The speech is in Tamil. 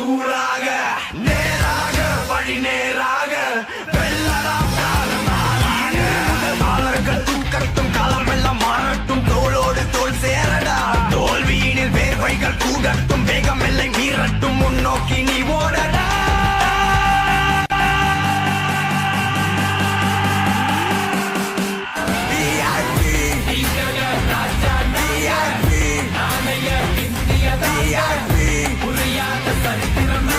கூறாக நேராக வழி நேராக வெள்ளலாம் காலர்கள் தூக்கட்டும் காலமெல்லாம் மாறட்டும் தோளோடு தோல் சேரடா தோல்வியினில் வேர்வைகள் கூடட்டும் வேகம் எல்லை மீறட்டும் முன்னோக்கி நீ ஓடடா புரியாத சரித்திரம்